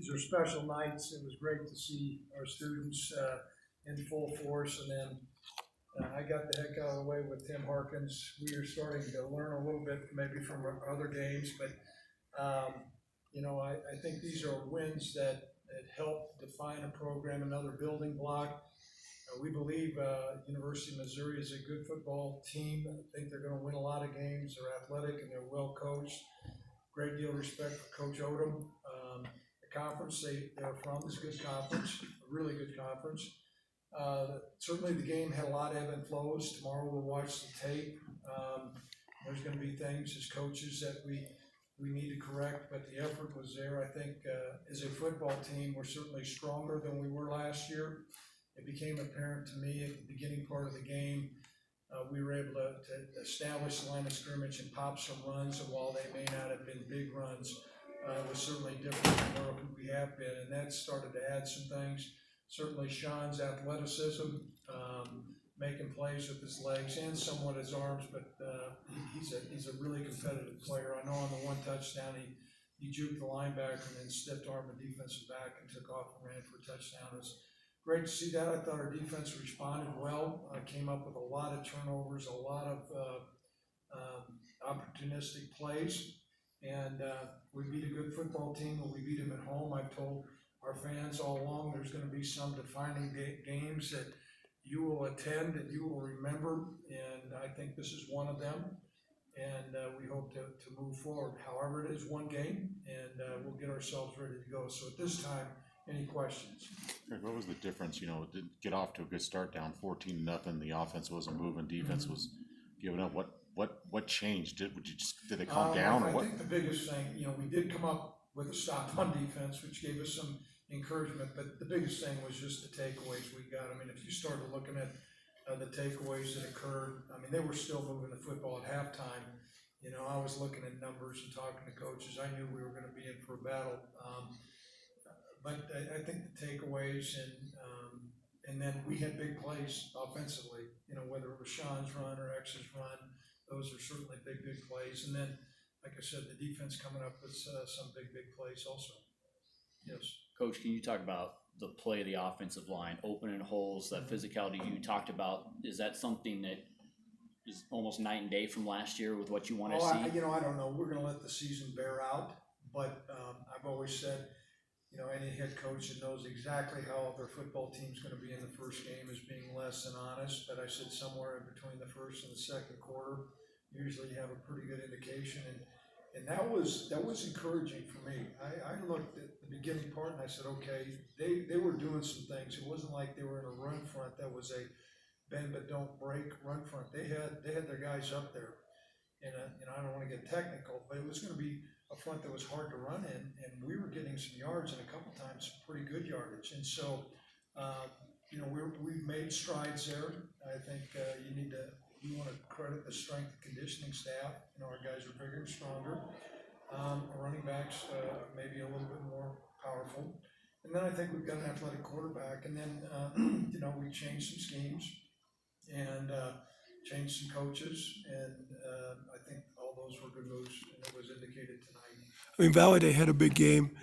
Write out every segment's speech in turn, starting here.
these are special nights. It was great to see our students in full force, and then I got the heck out of the way with Tim Harkins. We are starting to learn a little bit maybe from our other games, but I think these are wins that help define a program, another building block. We believe University of Missouri is a good football team. I think they're going to win a lot of games. They're athletic and they're well coached. Great deal of respect for Coach Odom. The conference they're from is a good conference, a really good conference. Certainly the game had a lot of ebb and flows. Tomorrow we'll watch the tape. There's going to be things as coaches that we need to correct, but the effort was there. I think as a football team, we're certainly stronger than we were last year. It became apparent to me at the beginning part of the game, we were able to establish the line of scrimmage and pop some runs, and while they may not have been big runs, it was certainly different than where we have been, and that started to add some things. Certainly Sean's athleticism, making plays with his legs and somewhat his arms, but he's a really competitive player. I know on the one touchdown, he juked the linebacker and then stiffed arm the defensive back and took off and ran for a touchdown. It was great to see that. I thought our defense responded well. Came up with a lot of turnovers, a lot of opportunistic plays, and we beat a good football team when we beat them at home. I've told our fans all along there's going to be some defining games that you will attend and you will remember, and I think this is one of them, and we hope to move forward. However, it is one game, and we'll get ourselves ready to go. So at this time, any questions? What was the difference? It didn't get off to a good start, down 14-0. The offense wasn't moving, defense was giving up. What changed? Did they calm down, or what? I think the biggest thing, we did come up with a stop on defense, which gave us some encouragement, but the biggest thing was just the takeaways we got. I mean, if you started looking at the takeaways that occurred, I mean, they were still moving the football at halftime. I was looking at numbers and talking to coaches. I knew we were going to be in for a battle. But I think the takeaways and then we had big plays offensively, whether it was Sean's run or X's run, those are certainly big plays. And then, like I said, the defense coming up with some big plays also. Yes. Coach, can you talk about the play of the offensive line, opening holes, that physicality you talked about? Is that something that is almost night and day from last year with what you want to see? I don't know. We're going to let the season bear out, but I've always said, any head coach that knows exactly how their football team's going to be in the first game is being less than honest. But I said somewhere in between the first and the second quarter, usually you have a pretty good indication, and that was encouraging for me. I looked at the beginning part and I said, okay, they were doing some things. It wasn't like they were in a run front that was a bend but don't break run front. They had their guys up there, and I don't want to get technical, but it was going to be a front that was hard to run in, and we were getting some yards and a couple times some pretty good yardage. And so, we've made strides there. I think we want to credit the strength and conditioning staff. Our guys are bigger and stronger. Our running backs maybe a little bit more powerful. And then I think we've got an athletic quarterback. And then, we changed some schemes and changed some coaches. And I think all those were good moves, and it was indicated tonight. I mean, Valladay had a big game,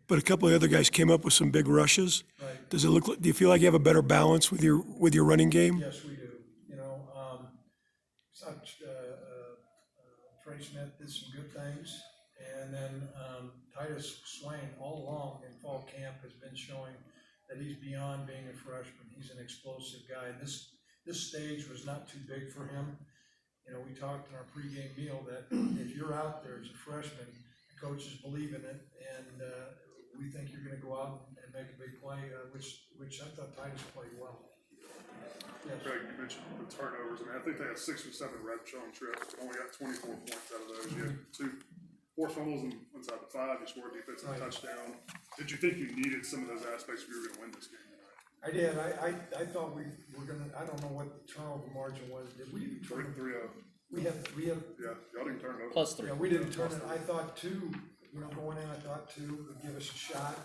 but a couple of other guys came up with some big rushes. Right. Does it look like? Do you feel like you have a better balance with your running game? Yes, we do. Trey Smith did some good things, and then Titus Swain all along in fall camp has been showing that he's beyond being a freshman. He's an explosive guy. This stage was not too big for him. We talked in our pregame meal that if you're out there as a freshman, the coaches believe in it, and we think you're going to go out and make a big play, which I thought Titus played well. Yes. Greg, you mentioned the turnovers. I think they had 6 or 7 reps on trips, but only got 24 points out of those. You had 2 forced fumbles inside the 5. You scored a defensive touchdown. Did you think you needed some of those aspects if you were going to win this game tonight? I did. I thought we were going to. I don't know what the turnover margin was. Did we? 3-0. We have. Yeah, y'all didn't turn it over. +3. Yeah, we didn't turn it. I thought 2. Going in, I thought 2 would give us a shot.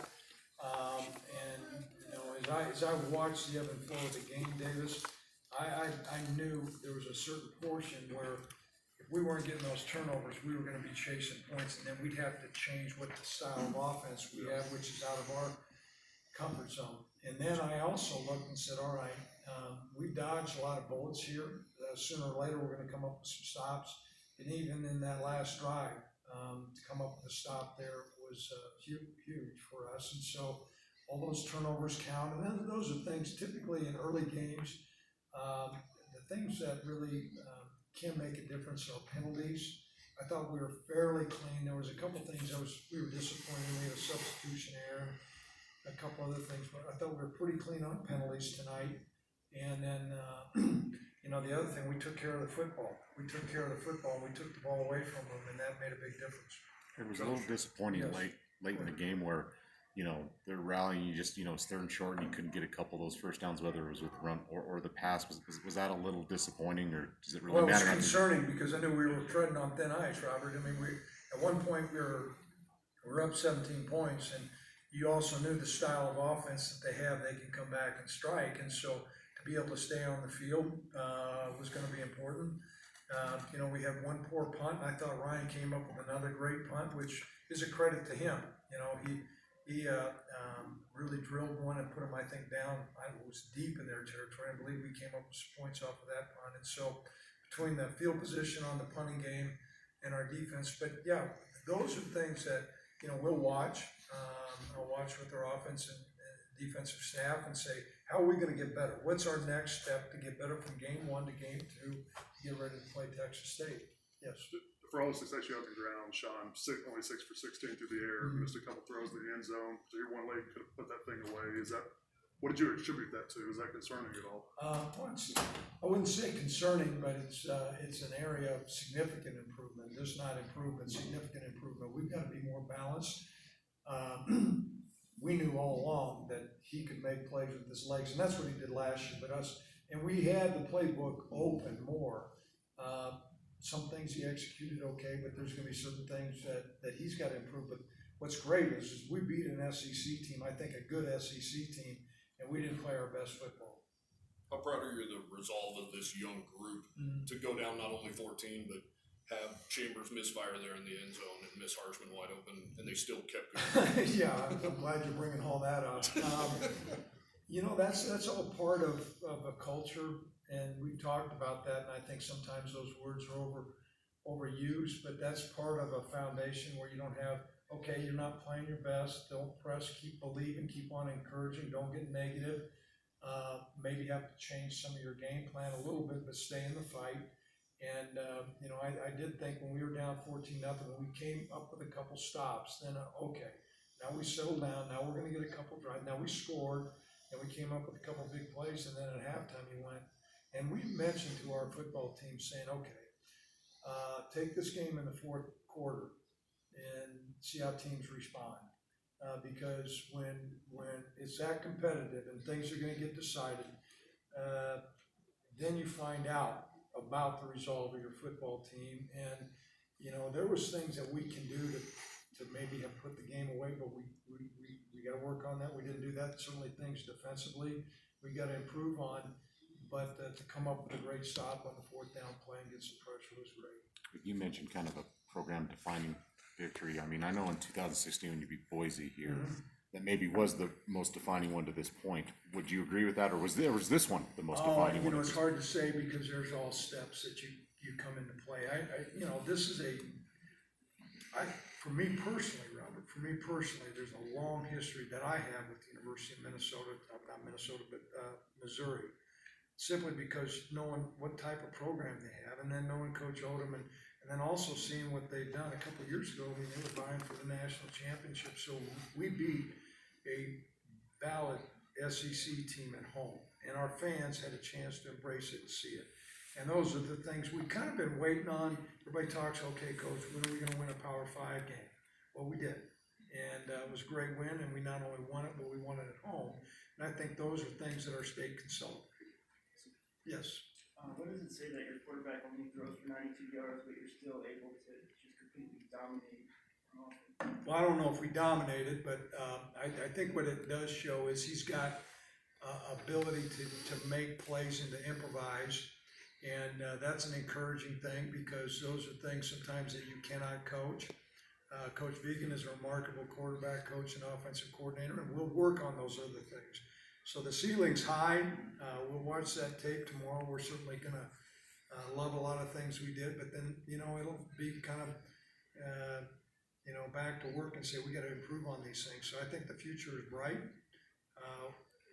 As I watched the ebb and flow of the game, Davis, I knew there was a certain portion where if we weren't getting those turnovers, we were gonna be chasing points, and then we'd have to change what the style of offense we have, which is out of our comfort zone. And then I also looked and said, all right, we dodged a lot of bullets here. Sooner or later, we're gonna come up with some stops. And even in that last drive, to come up with a stop there was huge for us. And so all those turnovers count. And then those are things typically in early games. The things that really can make a difference are penalties. I thought we were fairly clean. There was a couple things we were disappointed. We had a substitution error, a couple other things, but I thought we were pretty clean on penalties tonight. And then, you know, the other thing, we took care of the football. We took care of the football, and we took the ball away from them, and that made a big difference. It was a little disappointing Yes. late in the game where, you know, they're rallying, you just, you know, it's third and short and you couldn't get a couple of those first downs, whether it was with the run or the pass. Was that a little disappointing, or does it really Well, it was matter? concerning because I knew we were treading on thin ice, Robert. I mean, at one point we were up 17 points, and you also knew the style of offense that they have. They can come back and strike, and so to be able to stay on the field was going to be important. You know, we had one poor punt, and I thought Ryan came up with another great punt, which is a credit to him. You know, he really drilled one and put him, I think, down. It was deep in their territory. I believe we came up with some points off of that punt. And so between the field position on the punting game and our defense, but yeah, those are things that, you know, we'll watch. I'll watch with our offense and defensive staff and say, how are we going to get better? What's our next step to get better from game 1 to game 2 to get ready to play Texas State? Yes. For all the success you have on the ground, Sean, only 6 for 16 through the air, missed a couple throws in the end zone. So your one leg could have put that thing away. What did you attribute that to? Is that concerning at all? I wouldn't say concerning, but it's an area of significant improvement. Just not improvement, significant improvement. We've got to be more balanced. We knew all along that he could make plays with his legs, and that's what he did last year. And we had the playbook open more. Some things he executed okay, but there's going to be certain things that he's got to improve. But what's great is we beat an SEC team, I think a good SEC team, and we didn't play our best football. How proud are you of the resolve of this young group to go down not only 14, but have Chambers misfire there in the end zone and miss Harshman wide open, and they still kept going? Yeah, I'm glad you're bringing all that up. You know, that's all part of a culture. And we've talked about that, and I think sometimes those words are overused, but that's part of a foundation where you don't have, okay, you're not playing your best, don't press, keep believing, keep on encouraging, don't get negative. Maybe have to change some of your game plan a little bit, but stay in the fight. And, you know, I did think when we were down 14-0, when we came up with a couple stops, then, okay, now we settled down, now we're going to get a couple drives, now we scored, and we came up with a couple big plays, and then at halftime you went. And we mentioned to our football team saying, okay, take this game in the fourth quarter and see how teams respond. Because when it's that competitive and things are going to get decided, then you find out about the resolve of your football team. And, you know, there was things that we can do to maybe have put the game away, but we got to work on that. We didn't do that. Certainly things defensively we got to improve on. But to come up with a great stop on the fourth down play and get some pressure was great. You mentioned kind of a program-defining victory. I mean, I know in 2016 when you beat Boise here, that maybe was the most defining one to this point. Would you agree with that, or was this one the most defining one? You know, it's hard to say because there's all steps that you come into play. You know, this is for me personally, Robert, there's a long history that I have with the University of Minnesota, not Minnesota, but Missouri. Simply because knowing what type of program they have, and then knowing Coach Odom, and then also seeing what they've done a couple of years ago. I mean, they were vying for the national championship, so we beat a valid SEC team at home, and our fans had a chance to embrace it and see it. And those are the things we've kind of been waiting on. Everybody talks, okay, Coach, when are we going to win a Power 5 game? Well, we did, and it was a great win, and we not only won it, but we won it at home. And I think those are things that our state can celebrate. Yes. What does it say that your quarterback only throws for 92 yards, but you're still able to just completely dominate? Well, I don't know if we dominated, but I think what it does show is he's got ability to make plays and to improvise. And that's an encouraging thing because those are things sometimes that you cannot coach. Coach Vegan is a remarkable quarterback coach and offensive coordinator, and we'll work on those other things. So the ceiling's high. We'll watch that tape tomorrow. We're certainly gonna love a lot of things we did, but then, it'll be kind of, back to work and say, we gotta improve on these things. So I think the future is bright.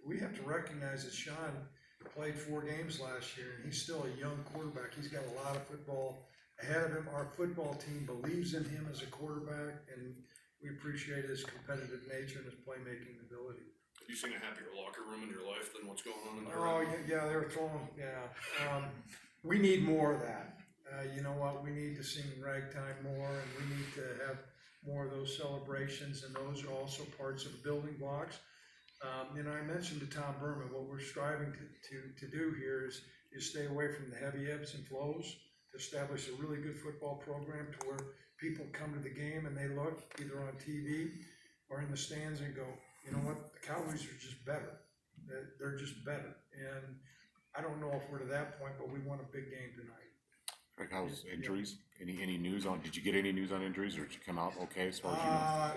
We have to recognize that Sean played 4 games last year, and he's still a young quarterback. He's got a lot of football ahead of him. Our football team believes in him as a quarterback, and we appreciate his competitive nature and his playmaking ability. Have you seen a happier locker room in your life than what's going on in there? Oh, yeah, they're throwing, we need more of that. You know what, we need to sing ragtime more, and we need to have more of those celebrations, and those are also parts of building blocks. I mentioned to Tom Berman, what we're striving to do here is stay away from the heavy ebbs and flows, to establish a really good football program to where people come to the game and they look either on TV or in the stands and go, you know what, the Cowboys are just better. They're just better. And I don't know if we're to that point, but we won a big game tonight. Like, how's injuries? Any news on, did you get any news on injuries, or did you come out okay as far as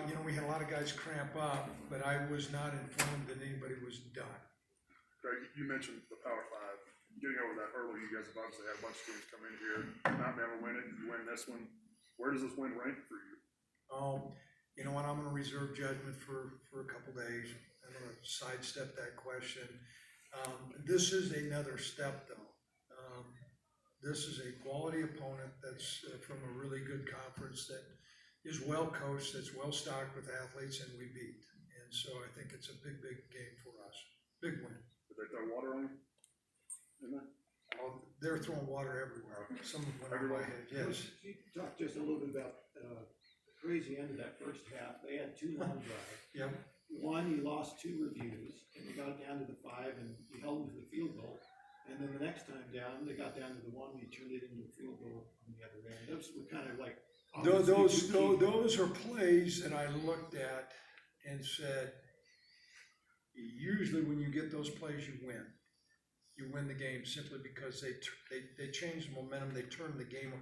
you know? We had a lot of guys cramp up, but I was not informed that anybody was done. Greg, you mentioned the Power 5. Getting over that hurdle, you guys have obviously had a bunch of teams come in here, not never win it, you win this one. Where does this win rank for you? You know what, I'm gonna reserve judgment for a couple days. I'm gonna sidestep that question. This is another step though. This is a quality opponent that's from a really good conference that is well coached, that's well stocked with athletes, and we beat. And so I think it's a big, big game for us. Big win. Did they throw water on you? In there? They're throwing water everywhere. Some of them went over my head, yes. You talked just a little bit about the crazy end of that first half. They had 2 long drives. Yep. One, you lost 2 reviews, and you got it down to the 5, and you held them to the field goal. And then the next time down, they got down to the 1, you turned it into a field goal on the other end. Those were kind of like Those are plays that I looked at and said, usually when you get those plays, you win. You win the game simply because they change the momentum, they turn the game.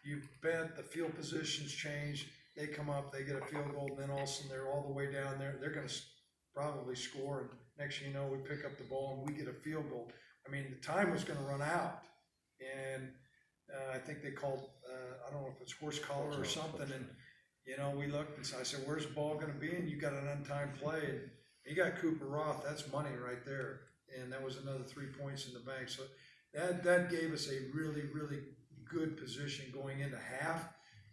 You bet the field positions change, they come up, they get a field goal, and then all of a sudden they're all the way down there. They're going to probably score, and next thing you know, we pick up the ball and we get a field goal. I mean, the time was going to run out, and I think they called, I don't know if it's horse collar or something, and we looked and so I said, where's the ball going to be? And you got an untimed play, and you got Cooper Roth. That's money right there, and that was another 3 points in the bank. So that gave us a really, really good position going into half.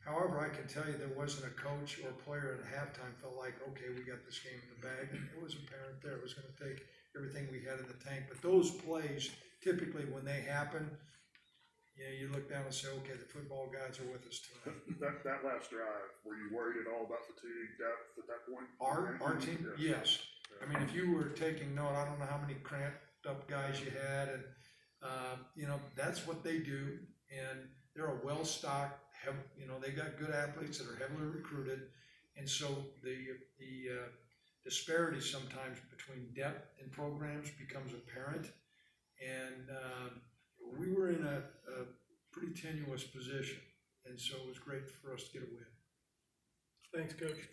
However, I can tell you there wasn't a coach or player at halftime felt like, okay, we got this game in the bag, and it was apparent there. It was going to take everything we had in the tank. But those plays, typically when they happen, you look down and say, okay, the football gods are with us tonight. That last drive, were you worried at all about fatigue, depth at that point? Our team, Yeah. yes. I mean, if you were taking note, I don't know how many cramped up guys you had, and that's what they do, and they're a well-stocked, they got good athletes that are heavily recruited, and so the disparity sometimes between depth and programs becomes apparent, and we were in a pretty tenuous position, and so it was great for us to get a win. Thanks, Coach.